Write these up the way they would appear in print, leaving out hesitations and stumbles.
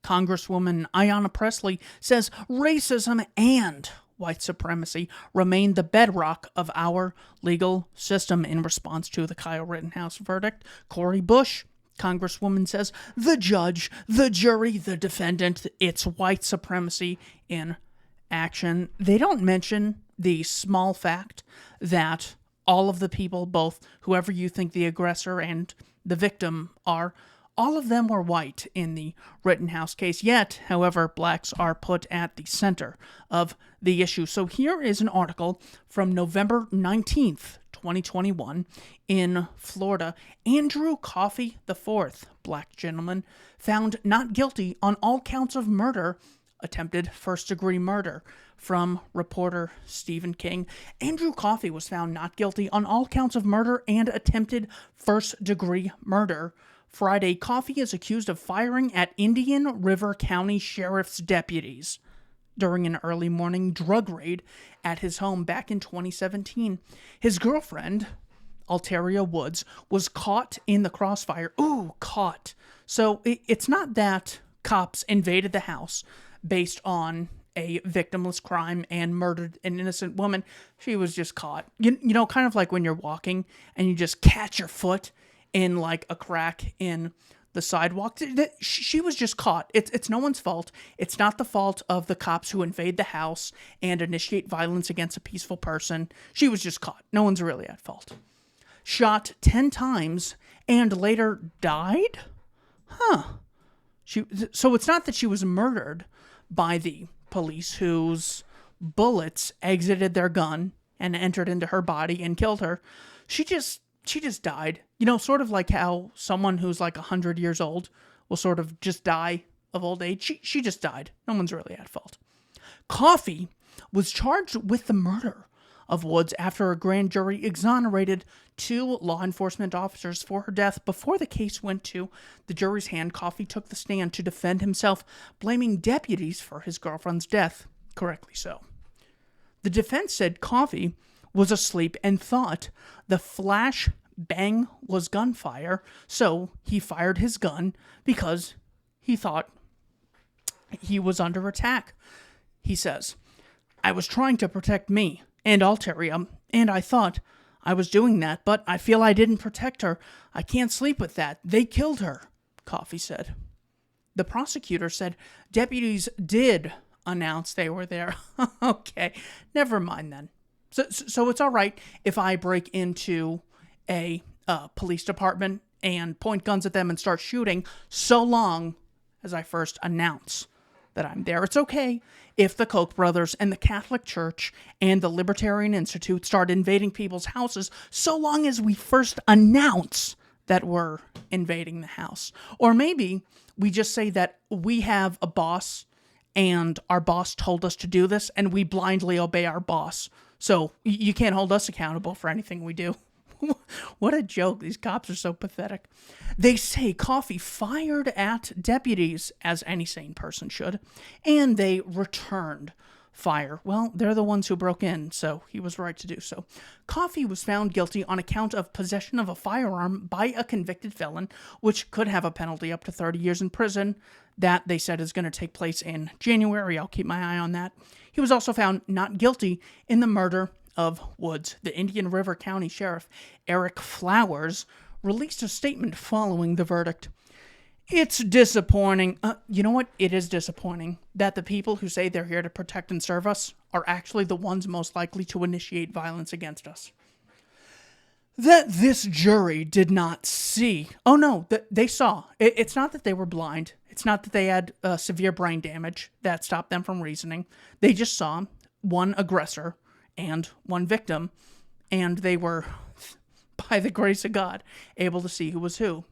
Congresswoman Ayanna Pressley says racism and white supremacy remain the bedrock of our legal system in response to the Kyle Rittenhouse verdict. Cori Bush, Congresswoman, says the judge, the jury, the defendant, it's white supremacy in action. They don't mention the small fact that all of the people, both whoever you think the aggressor and the victim are, all of them were white in the Rittenhouse case. Yet, however, blacks are put at the center of the issue. So here is an article from November 19th, 2021 in Florida. Andrew Coffey IV, black gentleman, found not guilty on all counts of murder, attempted first-degree murder, from reporter Stephen King. Andrew Coffey was found not guilty on all counts of murder and attempted first-degree murder. Friday, Coffey is accused of firing at Indian River County Sheriff's deputies during an early morning drug raid at his home back in 2017. His girlfriend, Alteria Woods, was caught in the crossfire. Ooh, caught. So it's not that cops invaded the house based on a victimless crime and murdered an innocent woman. She was just caught. You know, kind of like when you're walking and you just catch your foot in like a crack in the sidewalk. She was just caught. It's no one's fault. It's not the fault of the cops who invade the house and initiate violence against a peaceful person. She was just caught. No one's really at fault. Shot 10 times and later died? So it's not that she was murdered by the police whose bullets exited their gun and entered into her body and killed her. She just died. You know, sort of like how someone who's like 100 years old will sort of just die of old age. She just died. No one's really at fault. Coffey was charged with the murder of Woods after a grand jury exonerated 2 law enforcement officers for her death. Before the case went to the jury's hand, Coffey took the stand to defend himself, blaming deputies for his girlfriend's death. Correctly so. The defense said Coffey was asleep and thought the flash bang was gunfire, so he fired his gun because he thought he was under attack. He says, I was trying to protect me and Alteria, and I thought I was doing that, but I feel I didn't protect her. I can't sleep with that. They killed her, Coffey said. The prosecutor said deputies did announce they were there. Okay, never mind then. So it's all right if I break into a police department and point guns at them and start shooting, so long as I first announce that I'm there. It's okay if the Koch brothers and the Catholic Church and the Libertarian Institute start invading people's houses, so long as we first announce that we're invading the house. Or maybe we just say that we have a boss and our boss told us to do this and we blindly obey our boss. So you can't hold us accountable for anything we do. What a joke. These cops are so pathetic. They say Coffey fired at deputies, as any sane person should, and they returned fire. Well, they're the ones who broke in, so he was right to do so. Coffey was found guilty on account of possession of a firearm by a convicted felon, which could have a penalty up to 30 years in prison. That, they said, is going to take place in January. I'll keep my eye on that. He was also found not guilty in the murder of Woods. The Indian River County Sheriff, Eric Flowers, released a statement following the verdict. It's disappointing. You know what? It is disappointing that the people who say they're here to protect and serve us are actually the ones most likely to initiate violence against us. That this jury did not see. Oh no, they saw. It's not that they were blind. It's not that they had severe brain damage that stopped them from reasoning. They just saw one aggressor and one victim, and they were, by the grace of God, able to see who was who.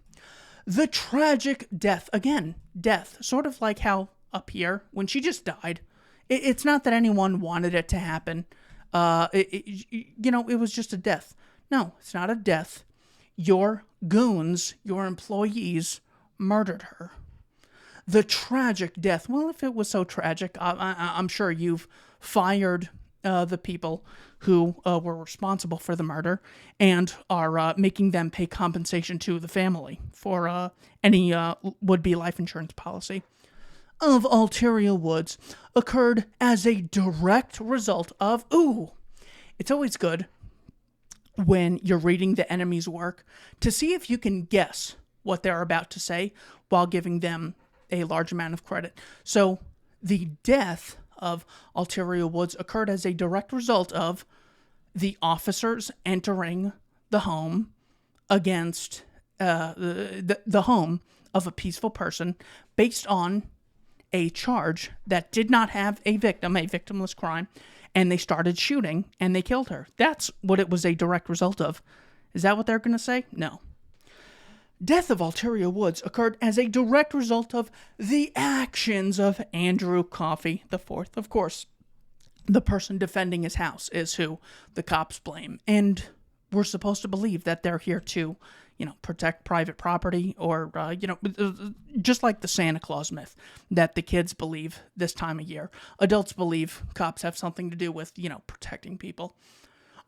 The tragic death, again, death, sort of like how up here, when she just died, it's not that anyone wanted it to happen. It was just a death. No, it's not a death. Your goons, your employees, murdered her. The tragic death. Well, if it was so tragic, I'm sure you've fired the people who were responsible for the murder and are making them pay compensation to the family for any would-be life insurance policy. of Alteria Woods occurred as a direct result of, it's always good when you're reading the enemy's work to see if you can guess what they're about to say while giving them a large amount of credit. So the death of Alteria Woods occurred as a direct result of the officers entering the home against the home of a peaceful person based on a charge that did not have a victim, a victimless crime, and they started shooting and they killed her. That's what it was a direct result of. Is that what they're going to say? No. Death of Alteria Woods occurred as a direct result of the actions of Andrew Coffey IV. Of course, the person defending his house is who the cops blame. And we're supposed to believe that they're here to, protect private property or, just like the Santa Claus myth that the kids believe this time of year. Adults believe cops have something to do with, protecting people.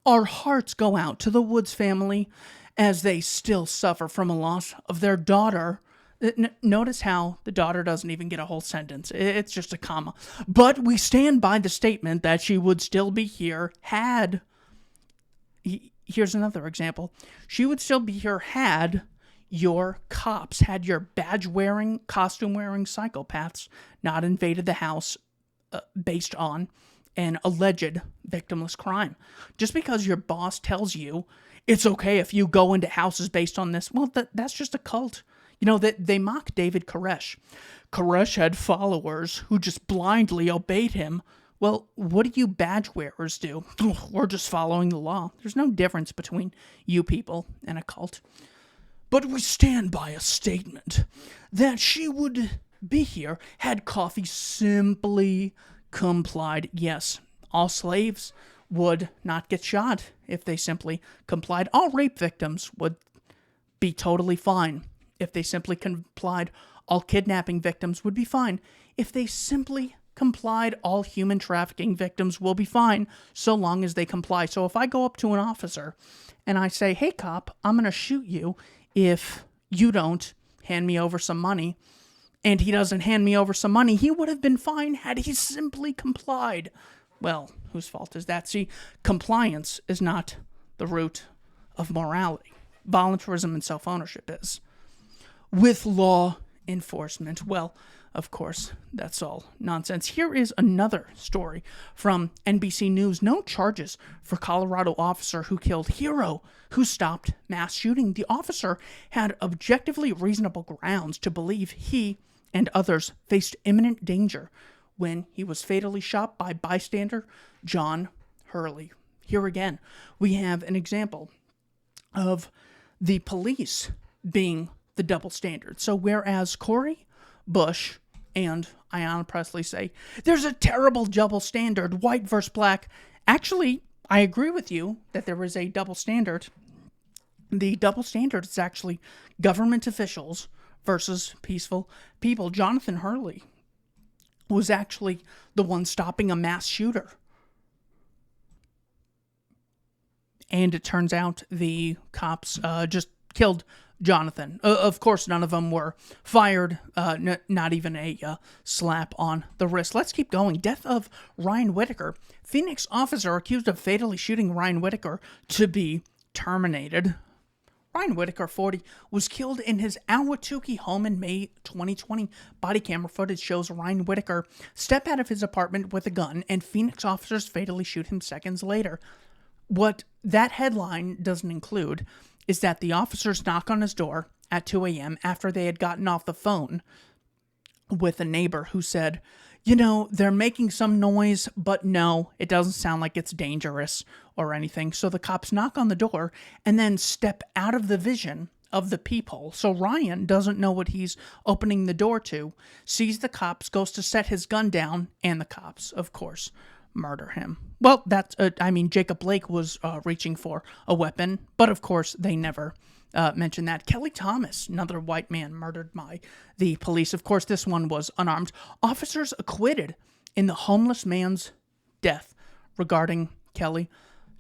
Our hearts go out to the Woods family as they still suffer from a loss of their daughter. Notice how the daughter doesn't even get a whole sentence. It's just a comma. But we stand by the statement that she would still be here had... Here's another example. She would still be here had your cops, had your badge-wearing, costume-wearing psychopaths not invaded the house based on an alleged victimless crime. Just because your boss tells you it's okay if you go into houses based on this, well, that's just a cult. That they mock David Koresh. Koresh had followers who just blindly obeyed him. Well, what do you badge wearers do? We're just following the law. There's no difference between you people and a cult. But we stand by a statement that she would be here had Coffey simply complied. Yes, all slaves would not get shot if they simply complied. All rape victims would be totally fine if they simply complied. All kidnapping victims would be fine if they simply complied. All human trafficking victims will be fine so long as they comply. So if I go up to an officer and I say, hey cop, I'm going to shoot you if you don't hand me over some money, and he doesn't hand me over some money, he would have been fine had he simply complied. Well, whose fault is that? See, compliance is not the root of morality. Voluntarism and self-ownership is. With law enforcement, well, of course, that's all nonsense. Here is another story from NBC News. No charges for Colorado officer who killed Hero, who stopped mass shooting. The officer had objectively reasonable grounds to believe he and others faced imminent danger when he was fatally shot by bystander John Hurley. Here again, we have an example of the police being the double standard. So whereas Corey Bush and Ayanna Pressley say, there's a terrible double standard, white versus black. Actually, I agree with you that there is a double standard. The double standard is actually government officials versus peaceful people. Jonathan Hurley was actually the one stopping a mass shooter. And it turns out the cops just killed Jonathan. Of course, none of them were fired, not even a slap on the wrist. Let's keep going. Death of Ryan Whitaker. Phoenix officer accused of fatally shooting Ryan Whitaker to be terminated. Ryan Whitaker, 40, was killed in his Ahwatukee home in May 2020. Body camera footage shows Ryan Whitaker step out of his apartment with a gun, and Phoenix officers fatally shoot him seconds later. What that headline doesn't include is that the officers knock on his door at 2 a.m. after they had gotten off the phone with a neighbor who said, they're making some noise, but no, it doesn't sound like it's dangerous or anything. So the cops knock on the door and then step out of the vision of the peephole. So Ryan doesn't know what he's opening the door to, sees the cops, goes to set his gun down, and the cops, of course, murder him. Well, Jacob Blake was reaching for a weapon, but of course they never mentioned that. Kelly Thomas, another white man murdered by the police. Of course, this one was unarmed. Officers acquitted in the homeless man's death. Regarding Kelly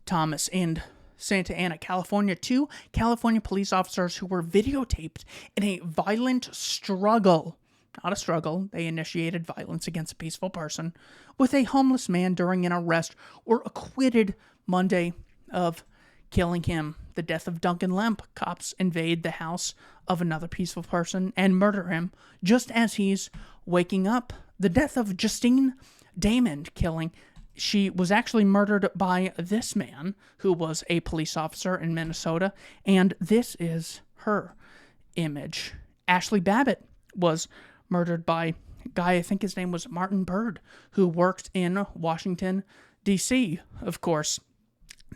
Thomas in Santa Ana, California, 2 California police officers who were videotaped in a violent struggle not a struggle. They initiated violence against a peaceful person with a homeless man during an arrest, were acquitted Monday of killing him. The death of Duncan Lemp. Cops invade the house of another peaceful person and murder him just as he's waking up. The death of Justine Damon. Killing. She was actually murdered by this man who was a police officer in Minnesota, and this is her image. Ashley Babbitt was murdered by a guy, I think his name was Martin Bird, who worked in Washington, D.C. Of course,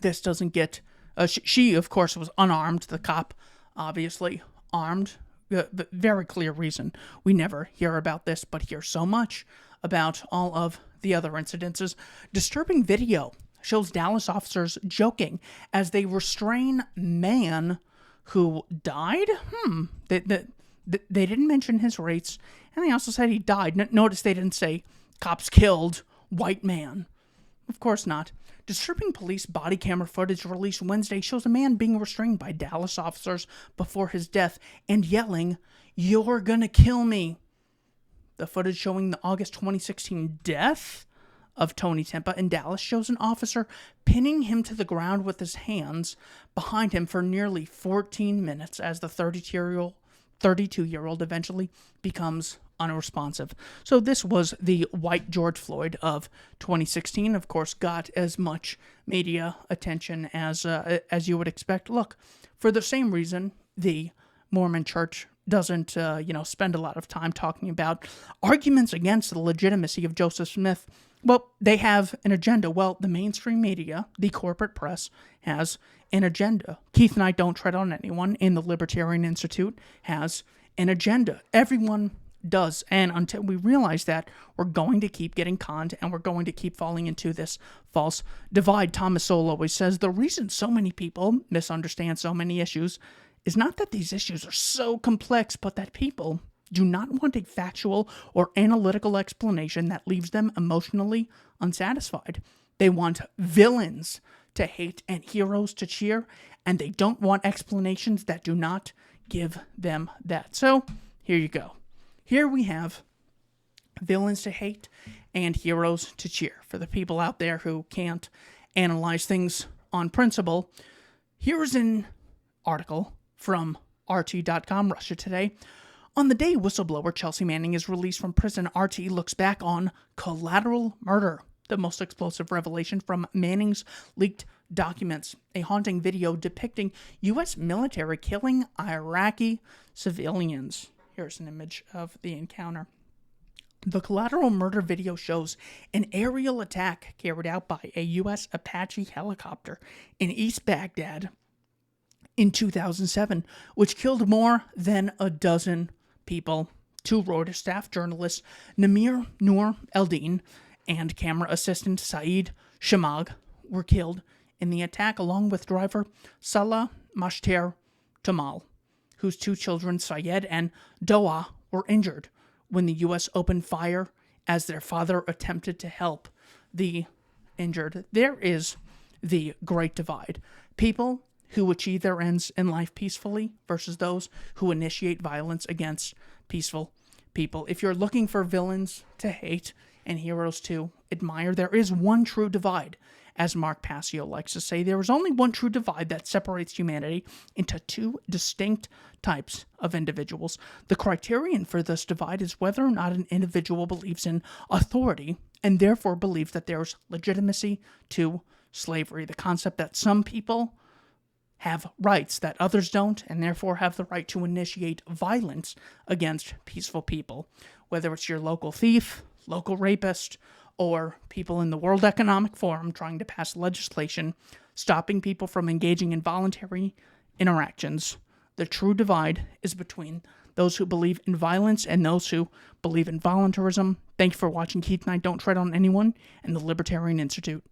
this doesn't get... she, of course, was unarmed. The cop, obviously, armed. The very clear reason we never hear about this, but hear so much about all of the other incidences. Disturbing video shows Dallas officers joking as they restrain man who died. They didn't mention his race, and they also said he died. Notice they didn't say cops killed white man. Of course not. Disturbing police body camera footage released Wednesday shows a man being restrained by Dallas officers before his death and yelling, "You're gonna kill me." The footage showing the August 2016 death of Tony Timpa in Dallas shows an officer pinning him to the ground with his hands behind him for nearly 14 minutes as the 32-year-old eventually becomes unresponsive. So this was the white George Floyd of 2016. Of course, got as much media attention as you would expect. Look, for the same reason, the Mormon Church doesn't, spend a lot of time talking about arguments against the legitimacy of Joseph Smith. Well, they have an agenda. Well, the mainstream media, the corporate press, has an agenda. Keith Knight Don't Tread on Anyone in the Libertarian Institute has an agenda. Everyone does. And until we realize that, we're going to keep getting conned and we're going to keep falling into this false divide. Thomas Sowell always says the reason so many people misunderstand so many issues is not that these issues are so complex, but that people do not want a factual or analytical explanation that leaves them emotionally unsatisfied. They want villains to hate and heroes to cheer, and they don't want explanations that do not give them that. So, here you go. Here we have villains to hate and heroes to cheer. For the people out there who can't analyze things on principle, here's an article from RT.com, Russia Today. On the day whistleblower Chelsea Manning is released from prison, RT looks back on collateral murder, the most explosive revelation from Manning's leaked documents, a haunting video depicting U.S. military killing Iraqi civilians. Here's an image of the encounter. The collateral murder video shows an aerial attack carried out by a U.S. Apache helicopter in East Baghdad in 2007, which killed more than a dozen people. Two Reuters staff journalists, Namir Noor Eldin and camera assistant Saeed Shamag, were killed in the attack, along with driver Salah Mashter Tamal, whose two children, Syed and Doa, were injured when the U.S. opened fire as their father attempted to help the injured. There is the great divide. People who achieve their ends in life peacefully versus those who initiate violence against peaceful people. If you're looking for villains to hate and heroes to admire, there is one true divide. As Mark Passio likes to say, there is only one true divide that separates humanity into two distinct types of individuals. The criterion for this divide is whether or not an individual believes in authority and therefore believes that there's legitimacy to slavery. The concept that some people have rights that others don't, and therefore have the right to initiate violence against peaceful people. Whether it's your local thief, local rapist, or people in the World Economic Forum trying to pass legislation stopping people from engaging in voluntary interactions. The true divide is between those who believe in violence and those who believe in voluntarism. Thank you for watching Keith Knight Don't Tread on Anyone and the Libertarian Institute.